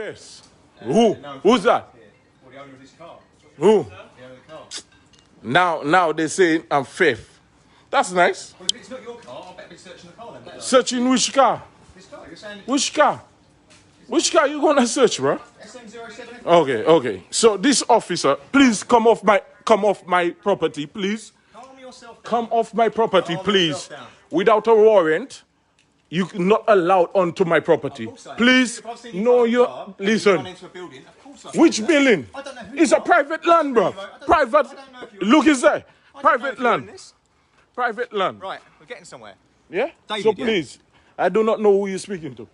face. Who? Who's that? Well, the owner of this car. Who? The owner of the car. Now they say I'm fifth. That's nice. Well, if it's not your car, I better be searching the car then. Searching which car? This car, you're saying... Which car? Which car you gonna search, bro? SM07. Okay. So this officer, please come off my property, please. Calm yourself down. Come off my property, please. Without a warrant, you're not allowed onto my property. Please. No, you listen. Which building? It's a private land, bro. Private. Look, is there? Private land. Private land. Right, we're getting somewhere. Yeah? David, so please, I do not know who you're speaking to.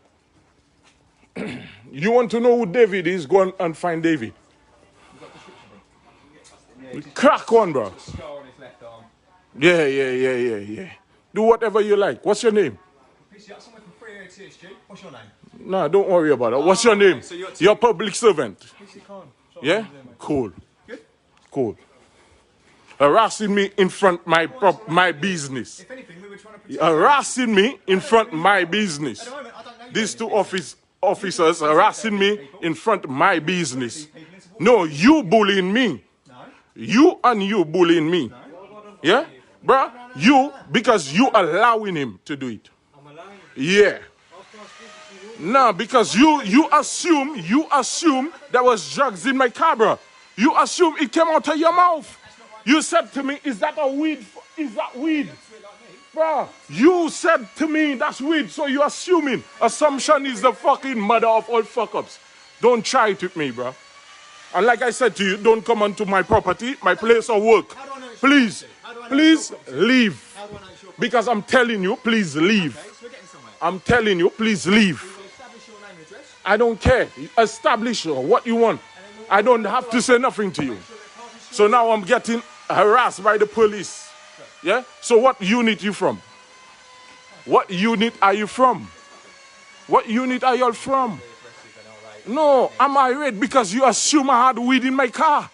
You want to know who David is? Go on and find David. Crack on, bro. Yeah. Do whatever you like. What's your name? What's your name? No, don't worry about it. What's your name? So you're a public servant. Yeah? Cool. Good? Cool. Harassing me in front my business. If anything, we were trying to protect Harassing me in front my business. At the moment, I don't know you. These two officers harassing me in front of my business. No, you bullying me. You bullying me. Yeah? Bruh, because you allowing him to do it. Yeah. No, because you assume there was drugs in my car, bro. You assume it came out of your mouth. You said to me, is that a weed? Is that weed? Bro, you said to me that's weed, so you're assuming. Assumption is the fucking mother of all fuck-ups. Don't try it with me, bro. And like I said to you, don't come onto my property, my place of work. Please leave. Because I'm telling you, please leave. I'm telling you, please leave. I don't care. Establish what you want. I don't have to say nothing to you. So now I'm getting harassed by the police. Yeah? So what unit you from? What unit are you from? What unit are you all from? No, I'm irate because you assume I had weed in my car.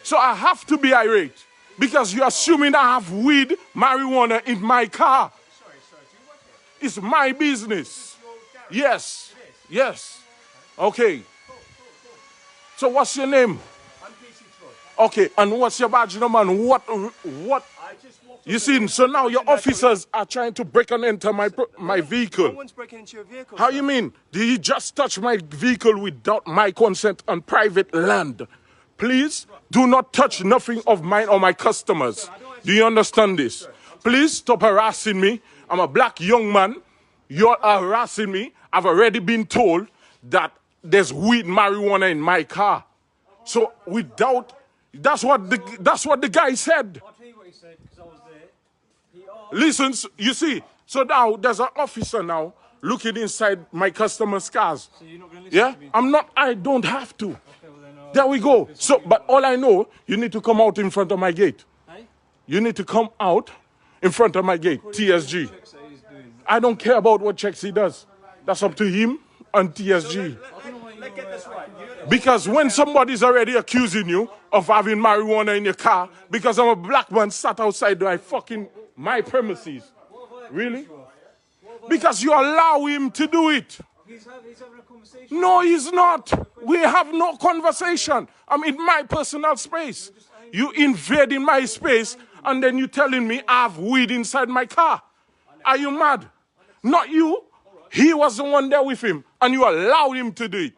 So I have to be irate because you're assuming I have weed, marijuana in my car. It's my business. Yes. Okay. So what's your name? Okay, and what's your badge number and what? You see, so now your officers are trying to break and enter my vehicle. No one's breaking into your vehicle. How you mean? Did you just touch my vehicle without my consent on private land? Please do not touch nothing of mine or my customers. Do you understand this? Please stop harassing me. I'm a black young man. You're harassing me. I've already been told that there's weed, marijuana in my car. So without, that's what the guy said. I'll tell you what he said because I was there. Listen, you see, so now there's an officer now looking inside my customers' cars. So you're not going to listen to me? I'm not, I don't have to. Okay, well then, there we go. So, but all I know, you need to come out in front of my gate. Hey? You need to come out in front of my gate, TSG. I don't care about what checks he does. That's up to him and TSG. Let's get this right. Because when somebody's already accusing you of having marijuana in your car, because I'm a black man sat outside my premises. Really? Because you allow him to do it. He's having a conversation. No, he's not. We have no conversation. I'm in my personal space. You invading my space and then you telling me I have weed inside my car. Are you mad? Not you. He was the one there with him and you allowed him to do it.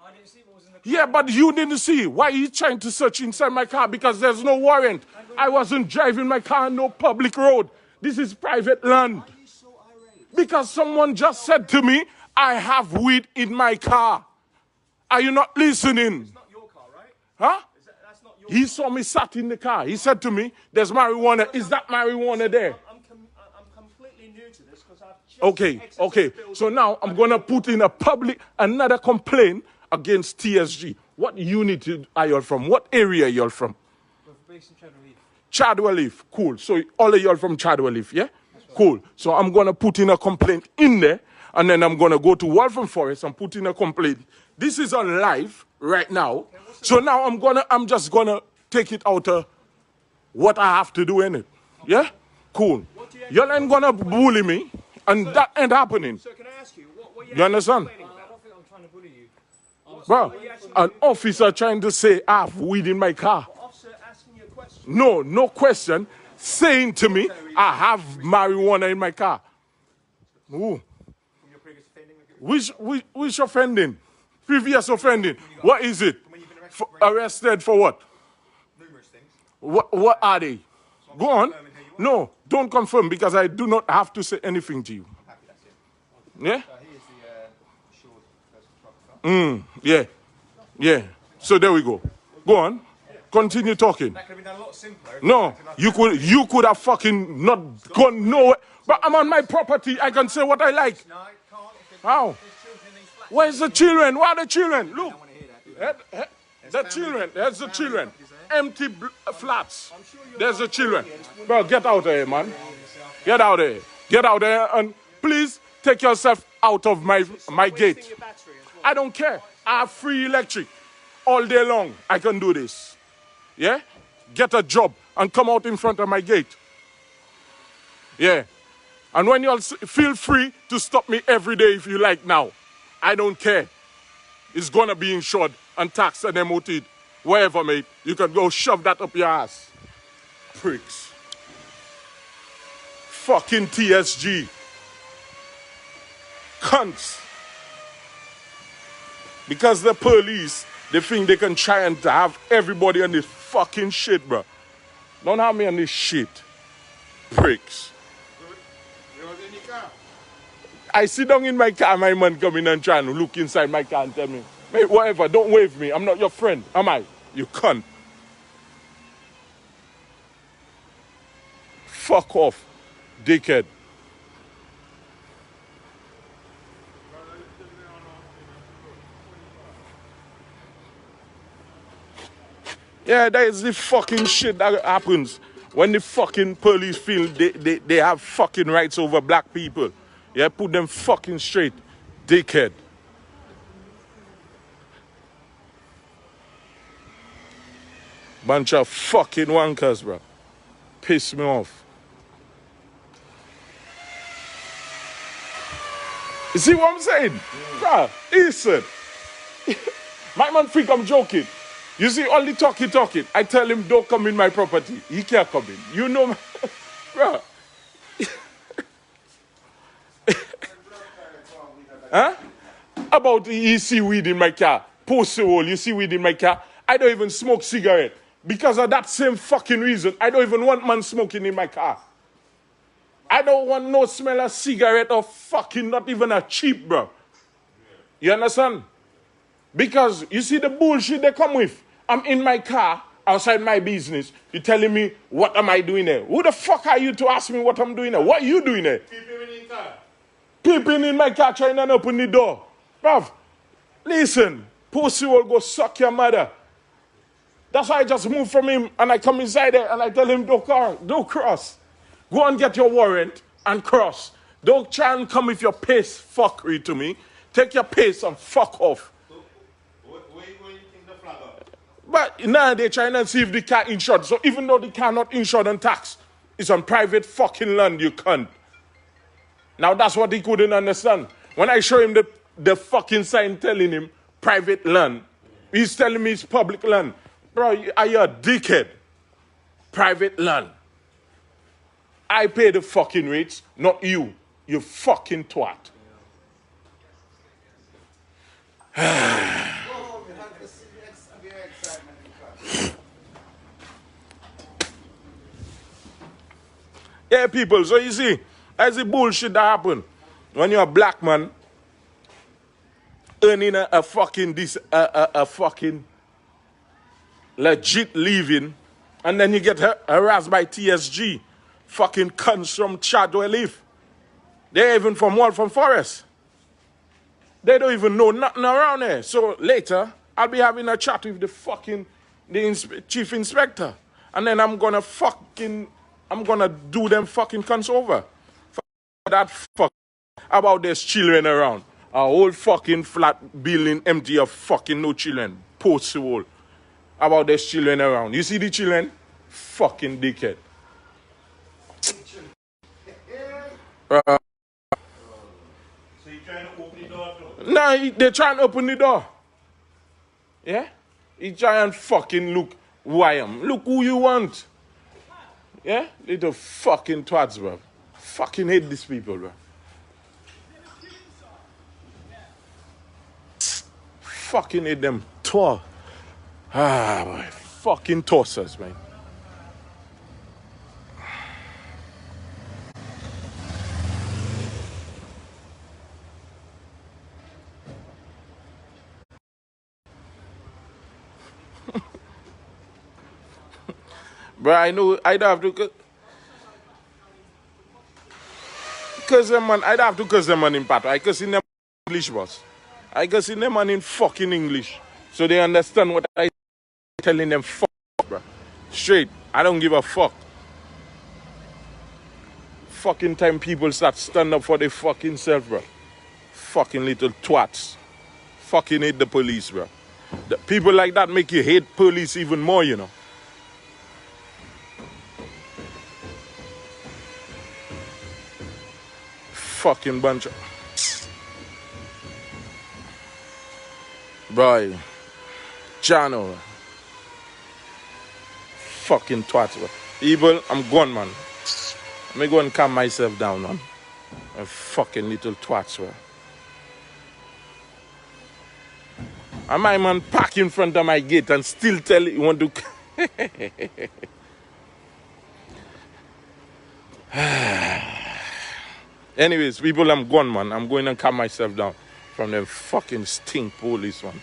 Yeah, but you didn't see. Why are you trying to search inside my car? Because there's no warrant. I wasn't driving my car on no public road. This is private land. Because someone just said to me, I have weed in my car. Are you not listening? It's not your car, right? Huh? That's not your He saw me sat in the car. He said to me, there's marijuana. Is that marijuana there? I'm completely new to this because I've just Okay. So now I'm going to put in another complaint against TSG. What unit are you all from? What area are you all from? We're based in Chadwell Leaf. Cool. So all of you all from Chadwell Leaf, yeah? Cool. So I'm going to put in a complaint in there, and then I'm going to go to Waltham Forest and put in a complaint. This is on live right now. So now I'm just going to take it out of what I have to do in it. Yeah? Cool. Y'all ain't going to bully me, and that ain't happening. So can I ask you, what You understand? I don't think I'm trying to bully you. I was Bro, an officer trying to say I have weed in my car. Officer asking you a question. No, no question. Saying to me, I have marijuana in my car. Ooh. Which offending? Previous offending. What is it? Arrested for what? Numerous things. What are they? Go on. No, don't confirm because I do not have to say anything to you. Happy that's it. Yeah? He is the assured personal photographer. Yeah. Yeah. So there we go. Go on. Continue talking. That could have been done a lot simpler. No, you could have fucking not gone nowhere. But I'm on my property. I can say what I like. No, it can't. If How? there's children in these flats. Where's the children? Where are the children? Look. I don't want to hear that. Do you? The children. There's the children. Empty flats. There's the children. Bro, get out of here, man. Get out of here. Get out there and please take yourself out of my gate. Wasting your battery as well. I don't care. I have free electric all day long. I can do this. Yeah? Get a job and come out in front of my gate. Yeah. And when you feel free to stop me every day if you like now. I don't care. It's going to be insured and taxed and MOT'd. Wherever, mate. You can go shove that up your ass. Pricks. Fucking TSG. Cunts. Because the police, they think they can try and have everybody on this fucking shit, bro. Don't have me on this shit. Pricks. I sit down in my car, my man come in and try and look inside my car and tell me, mate, whatever, don't wave me. I'm not your friend, am I? You cunt. Fuck off, dickhead. Yeah, that is the fucking shit that happens when the fucking police feel they have fucking rights over black people. Yeah, put them fucking straight, dickhead. Bunch of fucking wankers, bro. Piss me off. You see what I'm saying? Bro, listen. My man think I'm joking. You see, all the talking. I tell him, don't come in my property. He can't come in. You know, man. Bro. Huh? About you see weed in my car. Post hole, you see weed in my car. I don't even smoke cigarette. Because of that same fucking reason, I don't even want man smoking in my car. I don't want no smell of cigarette or fucking not even a cheap, bro. You understand? Because you see the bullshit they come with. I'm in my car, outside my business. You're telling me, what am I doing there? Who the fuck are you to ask me what I'm doing there? What are you doing there? Peeping in my car trying to open the door. Bruv, listen, pussy will go suck your mother. That's why I just moved from him and I come inside there and I tell him, don't cross. Go and get your warrant and cross. Don't try and come with your piss fuckery to me. Take your piss and fuck off. Where you think the flag up? But now they're trying to see if the car insured. So even though the car not insured and taxed, it's on private fucking land, you cunt. Now that's what he couldn't understand. When I show him the fucking sign telling him private land, he's telling me it's public land. Bro, are you a dickhead? Private land. I pay the fucking rates, not you. You fucking twat. Yeah, people, so you see, that's the bullshit that happen. When you're a black man, earning a fucking legit living, and then you get harassed by TSG. Fucking cunts from Chad where live. They're even from Waltham Forest. They don't even know nothing around there. So later, I'll be having a chat with the chief inspector. And then I'm gonna do them fucking cunts over. That fuck about there's children around. A whole fucking flat building empty of fucking no children. Post wall. About there's children around. You see the children? Fucking dickhead. So you're trying to open the door? Nah, they're trying to open the door. Yeah? He try and fucking look who I am. Look who you want. Yeah? Little fucking twats, bro. Fucking hate these people, bro. Fucking hate them tour. Ah, boy. Fucking tossers, man. Bro, I know I'd have to curse them, man. I'd have to curse them, man, in part. I curse in them English, boss. I curse in them, man, in fucking English. So they understand what I telling them, fuck, bro. Straight. I don't give a fuck. Fucking time people start stand up for their fucking self, bro. Fucking little twats. Fucking hate the police, bro. The people like that make you hate police even more, you know. Fucking bunch of... Boy. Jano. Fucking twats, bro. Evil, I'm gone, man. Let me go and calm myself down, man. A fucking little twats, bro. And my man park in front of my gate and still tell you want to... Anyways, people, I'm gone, man. I'm going to calm myself down from them fucking stink police, man.